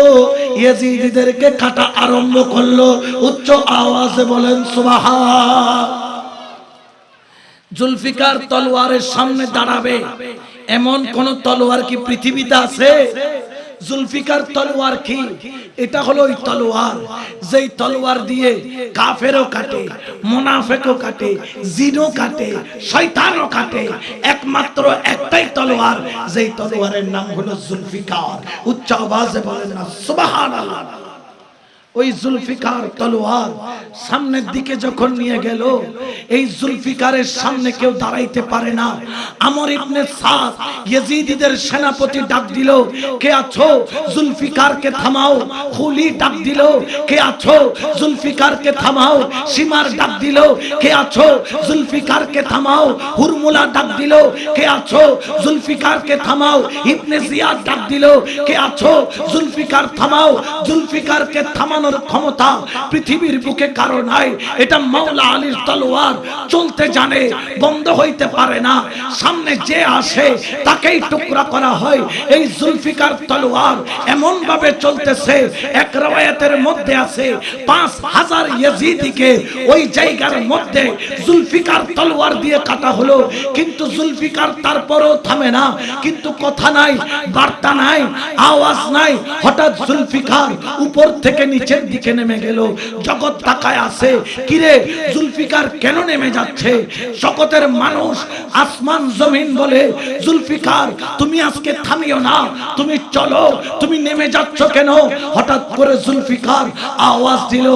ইয়াজিদিদেরকে কাটা আরম্ভ করলো। উচ্চ আওয়াজে বলেন সুবহান। জুলফিকার তলোয়ারের সামনে দাঁড়াবে এমন কোন তলোয়ার কি পৃথিবীতে আছে? জুলফিকার তলোয়ার কি? এটা হলো ওই তলোয়ার যেই তলোয়ার দিয়ে কাফেরও কাটে, মুনাফিকও কাটে, জিনও কাটে, শয়তানও কাটে। একমাত্র একটাই তলোয়ার, যেই তলোয়ারের নাম হলো জুলফিকার। উচ্চ আওয়াজে বলেন না সুবহানাল্লাহ। ওই জুলফিকার তলোয়ার সামনের দিকে যখন নিয়ে গেল, এই জুলফিকারের সামনে কেউ দাঁড়াইতে পারে না। আমর ইবনে সাদ ইয়াজিদিদের সেনাপতি ডাক দিল, কে আছো? জুলফিকারকে থামাও। খুলি ডাক দিল, কে আছো? জুলফিকারকে থামাও। সিমার ডাক দিল, কে আছো? জুলফিকারকে থামাও। হুরমুলা ডাক দিল, কে আছো? জুলফিকারকে থামাও। ইবনে জিয়াদ ডাক দিল, কে আছো? জুলফিকার থামাও। জুলফিকারকে থামানো ক্ষমতা পৃথিবীর বুকে কারো নাই। এটা মাওলা আলীর তলোয়ার, চলতে জানে, বন্ধ হইতে পারে না। সামনে যে আসে তাকেই টুকরা করা হয়। এই জুলফিকার তলোয়ার এমন ভাবে চলতেছে, এক রওয়ায়াতের মধ্যে আছে 5000 ইয়াজিদিকে ওই জায়গার মধ্যে জুলফিকার তলোয়ার দিয়ে কাটা হলো। কিন্তু জুলফিকার তারপরও থামে না। কিন্তু কথা নাই, বার্তা নাই, আওয়াজ নাই। হঠাৎ জুলফিকার উপর থেকে নিচে দিকে নেমে গেল। জগৎ তাকায় আছে, কিরে জুলফিকার কেন নেমে যাচ্ছে? জগতের মানুষ আসমান জমিন বলে, জুলফিকার তুমি আজকে থামিও না, তুমি চলো, তুমি নেমে যাচ্ছ কেন? হঠাৎ করে জুলফিকার আওয়াজ দিল,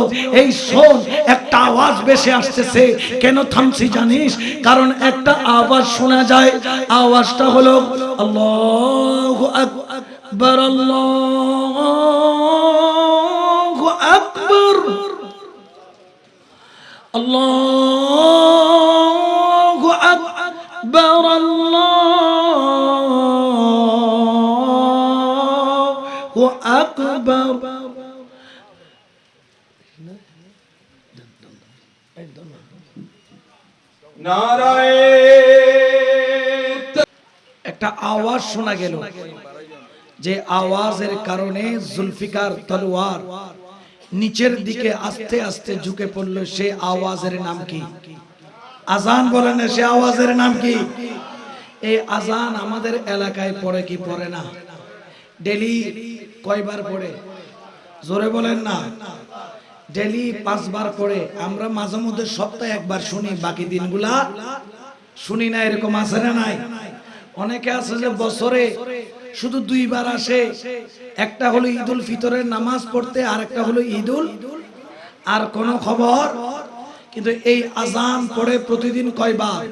এই শোন, একটা আওয়াজ বেশি আসতেছে। কেন থামছি জানিস? কারণ একটা আওয়াজ শোনা যায়, আওয়াজটা হলো আল্লাহু আকবার, আল্লাহু আকবার, আল্লাহু আকবার, আল্লাহু আকবার। একটা আওয়াজ শোনা গেল, যে আওয়াজের কারণে জুলফিকার তলোয়ার নিচের দিকে আস্তে আস্তে ঝুঁকে পড়লো। সে আওয়াজের নাম কি? আজান। বলেন না, সে আওয়াজের নাম কি? এই আজান আমাদের এলাকায় পড়ে কি পড়ে না? ডেলি কয়বার পড়ে? জোরে বলেন না। ডেলি 5 বার পড়ে। আমরা মাঝে মধ্যে সপ্তাহে একবার শুনি, বাকি দিনগুলা শুনি না। এরকম আছে না নাই? অনেকে আছে যে বছরে শুধু 2 বার আসে। একটা হলো ঈদুল ফিতরের নামাজ পড়তে, আর একটা হলো ঈদুল, আর কোনো খবর। কিন্তু এই আজান পড়ে প্রতিদিন কয়বার?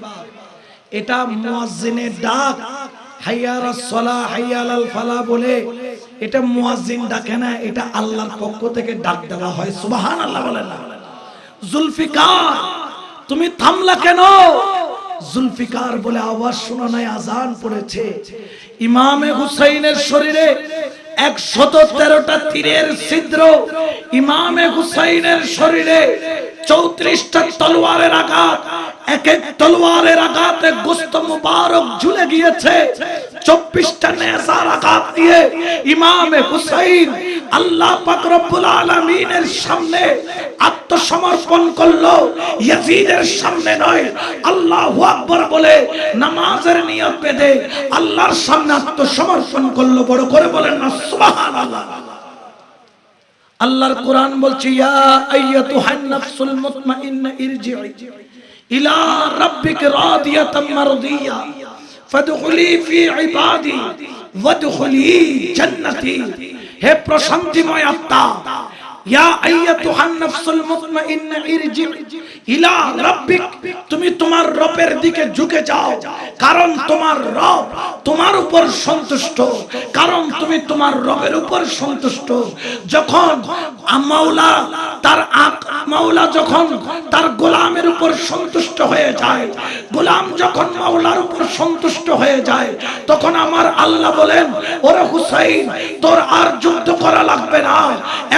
এটা মুয়াজ্জিনের ডাক, হাইয়া আলাস সালাহ, হাইয়া আলাল ফালাহ বলে। এটা মুয়াজ্জিন ডাকে না, এটা আল্লাহর পক্ষ থেকে ডাক দেওয়া হয়। সুবহানাল্লাহ বলেন না। জুলফিকার তুমি থামলা কেন? জুলফিকার বলে আওয়াজ শোনা নাই, আজান পড়েছে। ইমামে হুসাইনের শরীরে 113টা তীরের ছিদ্র। ইমামে হুসাইনের শরীরে 34টা তলোয়ারের আঘাত। এক এক তলোয়ারের আঘাতে গোশত মুবারক ঝুলে গিয়েছে। 24টা নেজার আঘাত দিয়ে ইমামে হুসাইন আল্লাহ পাক রব্বুল আলামিনের সামনে আত্মসমর্পণ করলো। ইয়াজিদের সামনে নয়, আল্লাহু আকবার বলে নামাজের নিয়ত বেঁধে আল্লাহর সামনে আত্মসমর্পণ করলো। বড় করে বলেন না সুবহানাল্লাহ। আল্লাহর কোরআন বলছে, ইয়া আইয়াতুহান নাফসুল মুতমাইন্না ইরজিই ইলা রাব্বিকা রাদিয়াতাম মারদিয়া ফাদখুলি ফি ইবাদি ওয়াদখুলি জান্নাতি। হে প্রশান্তিময় আত্মা, ইয়া আইয়াতুহান নাফসুল মুতমাইন্না ইরজি ইলা রাব্বিক, তুমি তোমার রবের দিকে ঝুঁকে যাও, কারণ তোমার রব তোমার উপর সন্তুষ্ট, কারণ তুমি তোমার রবের উপর সন্তুষ্ট। যখন মাওলা মাওলা যখন তার গোলামের উপর সন্তুষ্ট হয়ে যায়, গোলাম যখন মাওলার উপর সন্তুষ্ট হয়ে যায়, তখন আমার আল্লাহ বলেন, ওরে হুসাইন, তোর আর যুদ্ধ করা লাগবে না,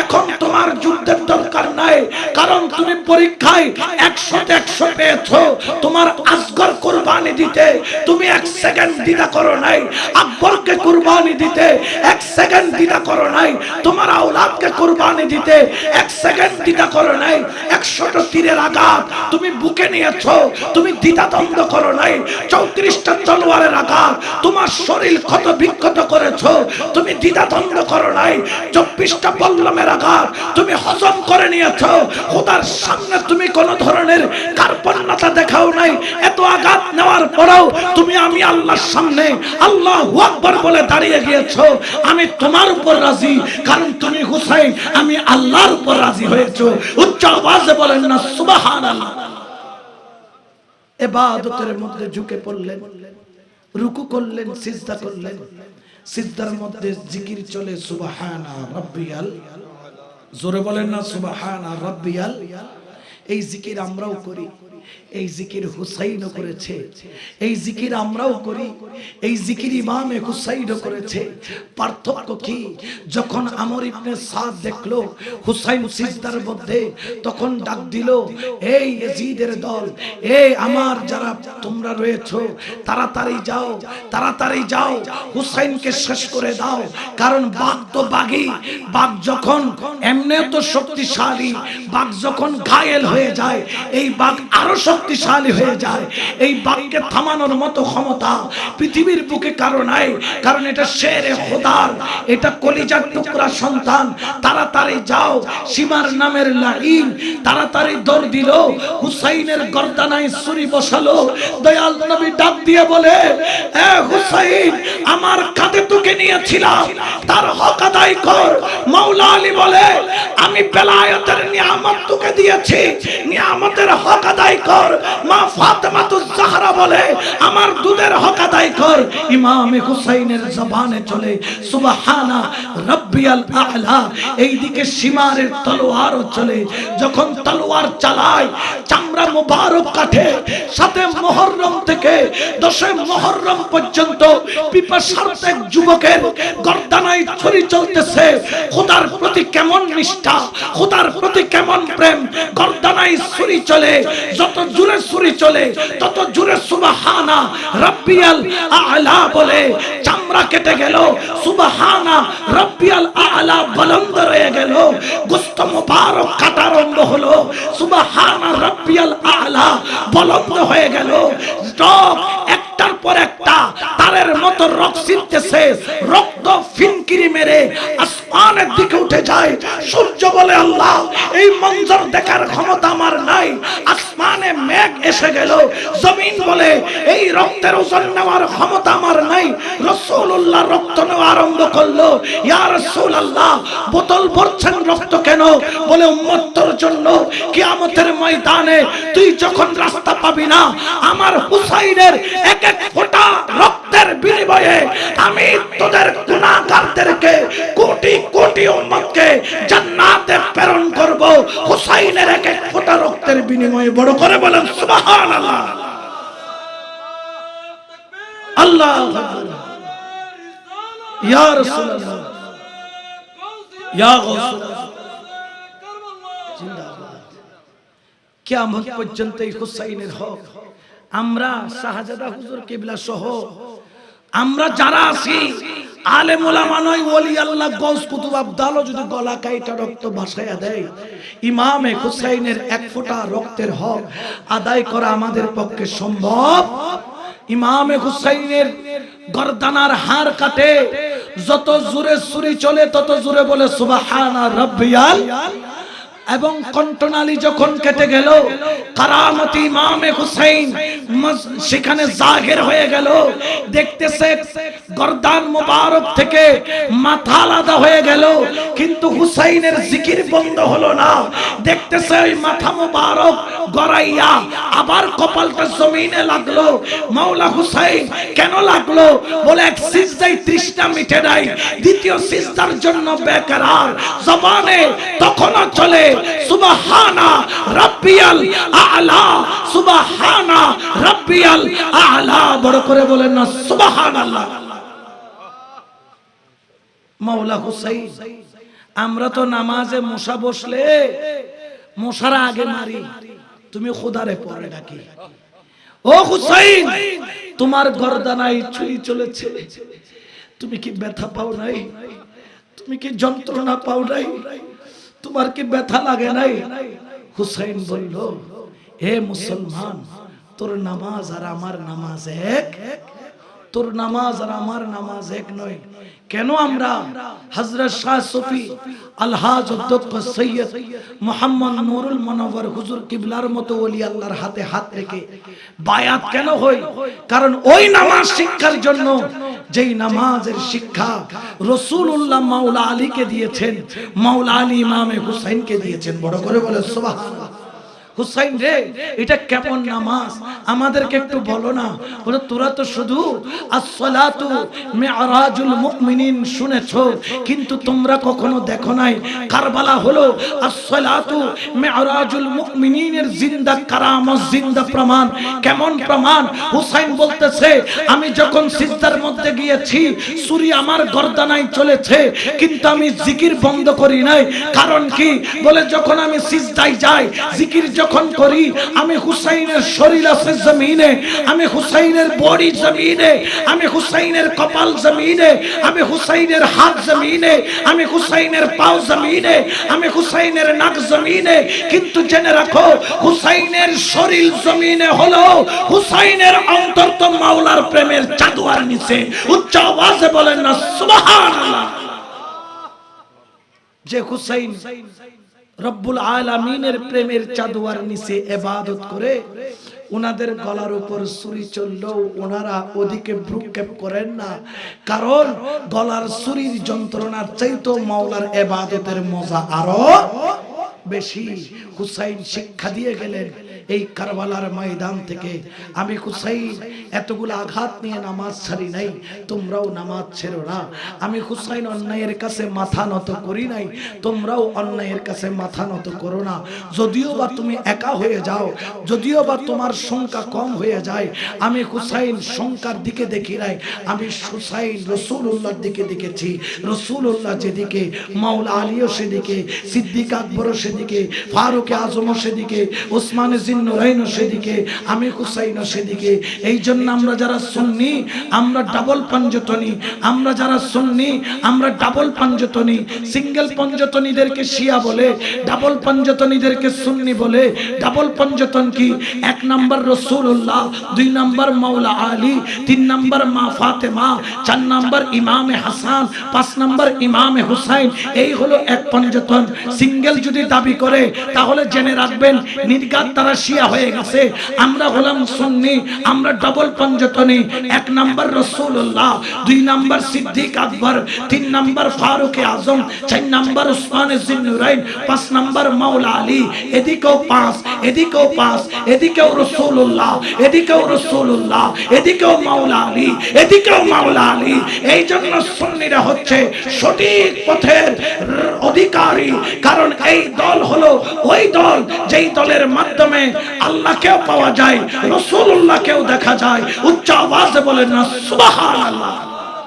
এখন তোমার যুদ্ধের দরকার নাই, কারণ তুমি পরীক্ষায় 100-100 পেয়েছো। তোমার আসগর কুরবানি দিতে তুমি 1 সেকেন্ড দ্বিধা করো নাই, আকবরকে কুরবানি দিতে 1 সেকেন্ড দ্বিধা করো নাই, তোমার আওলাদকে কুরবানি দিতে 1 সেকেন্ড দ্বিধা করো নাই। 100টা তীরের আঘাত তুমি বুকে নিয়েছো, তুমি দ্বিধা দ্বন্দ্ব করো নাই। 34টা তলোয়ারের আঘাত তোমার শরীর ক্ষত বিক্ষত করেছো, তুমি দ্বিধা দ্বন্দ্ব করো নাই। 24টা বল্লমের আঘাত তুমি হজম করে নিয়েছো, খোদার সামনে তুমি কোন ধরনের কার্পণ্যতা দেখাও নাই। এত আঘাত নেওয়ার পরেও তুমি আমি আল্লাহর সামনে আল্লাহু আকবার বলে দাঁড়িয়ে গিয়েছো। আমি তোমার উপর রাজি, কারণ তুমি হুসাইন, আমি আল্লাহর উপর রাজি হয়েছো। উচ্চ আওয়াজে বলেন না সুবহানাল্লাহ। ইবাদতের মধ্যে ঝুঁকে পড়লেন, রুকু করলেন, সিজদা করলেন, সিজদার মধ্যে জিকির চলে সুবহানা রাব্বিয়াল, জোরে বলেন না সুবহানা রাব্বিয়াল। এই জিকির আমরাও করি, এই জিকির হুসাইনও করেছে, এই জিকির আমরাও করি, এই জিকির ইমামে হুসাইনও করেছে। পার্থক্য কি? যখন আমর ইবনে সাদ দেখলো হুসাইন সিজদার মধ্যে, তখন ডাক দিল, এই ইয়াজিদের দল, এই আমার যারা তোমরা রয়েছো, তাড়াতাড়ি যাও, তাড়াতাড়ি যাও, হুসাইনকে শেষ করে দাও। কারণ বাঘ তো বাঘই, বাঘ যখন এমনিও তো শক্তিশালী, বাঘ যখন ঘায়েল হয়ে যায়, এই বাঘ আরো শক্তিশালী হয়ে যায়। এই বাঘকে থামানোর মতো ক্ষমতা পৃথিবীর বুকে কারো নাই, কারণ এটা শেরে খোদার, এটা কলিজার টুকরা সন্তান। তাড়াতাড়ি যাও, সীমার নামের লাইন তাড়াতাড়ি দৌড় দিল, হুসাইনের গর্দানায় ছুরি বসালো। দয়াল নবী ডাক দিয়ে বলে, এ হুসাইন, আমার কাঁধে তোকে নিয়েছিলাম, তার হক আদায় কর। মাওলা আলী বলে, আমি বেলায়েতের নিয়ামত তোকে দিয়েছি, নিয়ামতের হক আদায় কর। মা ফাতেমাতুজ জাহরা বলে, আমার দুধের হক আদায় কর। ইমামে হুসাইনের জবানে চলে সুবহানা রাব্বিয়াল আ'লা। এইদিকে সীমারের তলোয়ারও চলে। যখন তলোয়ার চালায়, চামড়া মুবারক কাটে, সাথে মুহররম থেকে 10 মুহররম পর্যন্ত পিপাসার্ত এক যুবকের গর্দানায় ছুরি চলতেছে। খোদার প্রতি কেমন নিষ্ঠা, খোদার প্রতি কেমন প্রেম। গর্দানায় ছুরি চলে, যত জোরে ছুরি চলে তত জোরে সুবহানা রাব্বিয়াল আ'লা বলে চামড়া কেটে গেল। সুবহানা রাব্বিয়াল আ'লা বুলন্দ হয়ে গেল, গোশত মুবারক কাটা আরম্ভ হলো। সুবহানা রাব্বিয়াল আ'লা বুলন্দ হয়ে গেল। একটার পর একটা তারের মতো রক্ত ছিটতেছে, রক্ত ফিনকিরি মেরে আসমানের দিকে উঠে যায়। সূর্য বলে, আল্লাহ, এই মঞ্জর দেখার ক্ষমতা আমার নাই। আসমানে মেঘ এসে গেল। জমিন বলে, এই রক্তের ওজন নেওয়ার ক্ষমতা আমার নাই। রাসূলুল্লাহ রক্ত নেওয়া আরম্ভ করলো। ইয়া রাসূলুল্লাহ, বোতল ভরছেন রক্ত কেন? বলে, উম্মতের জন্য। কিয়ামতের ময়দানে তুই যখন রাস্তা পাবি না, আমার হুসাইনের এক এক ফোঁটা রক্তের বিনিময়ে আমি তোদের গুনাহগারদেরকে, কোটি কোটি উম্মতকে জান্নাতে প্রেরণ করব। হুসাইনের এক এক ফোঁটা রক্তের বিনিময়ে। বড় করে বলেন সুবহানাল্লাহ। আল্লাহু আকবার। ইয়া রাসূলুল্লাহ, ইয়া গাউসুল্লাহ, জিন্দাবাদ। কিয়ামত পর্যন্ত এই হুসাইনের হক আমরা শাহজাদা হুজুর কিবলা সহ আমরা যারা আছি, আলেম ওলামা নয়, ওলি আল্লাহ গৌস কুতুব আবদালও যদি গলা কাইটা রক্ত ভাসাইয়া দেয়, ইমামে হুসাইনের এক ফোঁটা রক্তের হক আদায় করা আমাদের পক্ষে সম্ভব। ইমামে হুসাইনের গর্দানার হাড় কাটে, যত জোরে ছুরি চলে তত জোরে বলে সুবহানা রাব্বিয়াল। এবং কণ্ঠনালী যখন কেটে গেল, কারামতি ইমামে হুসাইন সেখানে জাহির হয়ে গেল। দেখতেছে গর্দান মুবারক থেকে মাথা আলাদা হয়ে গেল, কিন্তু হুসাইনের জিকির বন্ধ হলো না। দেখতেছে ওই মাথা মুবারক গড়াইয়া আবার কপালটা জমিনে লাগলো। মাওলা হুসাইন কেন লাগলো? বলে এক সিজদায় তৃষ্ণা মিটে নাই, দ্বিতীয় সিজদার জন্য বেকরার। জবানে তখনও চলে সুবহানা রাব্বিয়াল আ'লা, সুবহানা রাব্বিয়াল আ'লা। বড় করে বলেন না সুবহানাল্লাহ। মাওলা হুসাইন, আমরা তো নামাজে মশা বসলে মশারা আগে মারি, তুমি খোদারে পরে ডাকি। ও হুসাইন, তোমার গর্দানায় ছুরি চলেছে, তুমি কি ব্যথা পাও নাই? তুমি কি যন্ত্রণা পাও নাই? তোমার কি ব্যথা লাগে নাই? হুসাইন বলল, হে মুসলমান, তোর নামাজ আর আমার নামাজ এক? তোর নামাজ আর আমার নামাজ এক নয়। কেন আমরা হযরত শাহ সুফি আলহাজ অধ্যক্ষ সৈয়দ মুহাম্মদ নুরুল মুনাওয়ার হুজুর কিবলার মতো ওলি আল্লাহর হাতে হাত রেখে বায়াত কেন হই? কারণ ওই নামাজ শিক্ষার জন্য যেই নামাজের শিক্ষা রাসূলুল্লাহ মাওলা আলীকে দিয়েছেন, মাওলা আলী ইমামে হুসাইনকে দিয়েছেন। বড় করে বলে সুবহানাল্লাহ। হুসাইন রে, এটা কেমন নামাজ আমাদেরকে একটু বলো না। বলে তোরা তো শুধু as-salatu mi'rajul mu'minin শুনেছো, কিন্তু তোমরা কখনো দেখো নাই কারবালা হলো as-salatu mi'rajul mu'minin-এর জিন্দা কারামত, জিন্দা প্রমাণ। কেমন প্রমাণ? হুসাইন বলতেছে, আমি যখন সিজদার মধ্যে গিয়েছি ছুরি আমার গর্দানায় চলেছে, কিন্তু আমি জিকির বন্ধ করি নাই। কারণ কি? বলে যখন আমি সিজদায় যাই, জিকির যখন করি, আমি হুসাইনের শরীর আছে জমিনে, আমি হুসাইনের বডি জমিনে, আমি হুসাইনের কপাল জমিনে, আমি হুসাইনের হাত জমিনে, আমি হুসাইনের পাও জমিনে, আমি হুসাইনের নাক জমিনে। কিন্তু জেনে রাখো, হুসাইনের শরীর জমিনে হলো, হুসাইনের অন্তর তো মাওলার প্রেমের চাদর নিচে। উচ্চ আওয়াজে বলেন না সুবহানাল্লাহ। যে হুসাইন রব্বুল আলামিনের প্রেমের চাদর নিচে ইবাদত করে, ওনাদের গলার উপর ছুরি চললেও ওনারা ওদিকে ভ্রুক্ষেপ করেন না। কারণ গলার ছুরির যন্ত্রণার চাইতো মাওলার ইবাদতের মজা আরো বেশি। হুসাইন শিক্ষা দিয়ে গেলেন এই কারবালার ময়দান থেকে, আমি হুসাইন এতগুলো আঘাত নিয়ে নামাজ ছাড়ি নাই, তোমরাও নামাজ ছেড়ো না। আমি হুসাইন অন্যায়ের কাছে মাথা নত করি নাই, তোমরাও অন্যায়ের কাছে মাথা নত করো না। যদিও বা তুমি একা হয়ে যাও, যদিও বা তোমার সংখ্যা কম হয়ে যায়, আমি হুসাইন সংখ্যার দিকে দেখি নাই, আমি হুসাইন রাসূলুল্লাহর দিকে দেখেছি। রাসূলুল্লাহ যেদিকে, মাওলা আলীও সেদিকে, সিদ্দিক আকবরও সেদিকে, ফারুক আজমও সেদিকে, ওসমান নুরাইন সেদিকে, আমি হুসাইনও সেদিকে। এই জন্য আমরা যারা সুন্নি, আমরা ডাবল পাঞ্জতনি। আমরা যারা সুন্নি, আমরা ডাবল পাঞ্জতনি। সিঙ্গেল পাঞ্জতনিদেরকে শিয়া বলে, ডাবল পাঞ্জতনিদেরকে সুন্নি বলে। ডাবল পাঞ্জতন কি? এক নাম্বার রাসূলুল্লাহ, দুই নাম্বার মাওলা আলী, তিন নাম্বার মা ফাতেমা, চার নাম্বার ইমামে হাসান, পাঁচ নাম্বার ইমামে হুসাইন। এই হলো এক পাঞ্জতন। সিঙ্গেল যদি দাবি করে তাহলে জেনে রাখবেন নির্ঘাত তারা শিয়া হয়ে গেছে। আমরা হলাম সুন্নি, আমরা ডাবল পাঞ্জতনি। এক নাম্বার রাসূলুল্লাহ, দুই নাম্বার সিদ্দিক আকবর, তিন নাম্বার ফারুক আজম, চার নাম্বার ওসমান নুরাইন, পাঁচ নাম্বার মাওলা আলী। এদিকেও পাঁচ, এদিকেও পাঁচ, এদিকেও রাসূলুল্লাহ, এদিকেও রাসূলুল্লাহ, এদিকেও মাওলা আলী, এদিকেও মাওলা আলী। এই জন্য সুন্নিরা হচ্ছে সঠিক পথের অধিকারী। কারণ এই দল হলো ওই দল যেই দলের মাধ্যমে আল্লাহকেও পাওয়া যায়, রাসূলুল্লাহকেও দেখা যায়। উচ্চ আওয়াজে বলেন না সুবহানাল্লাহ।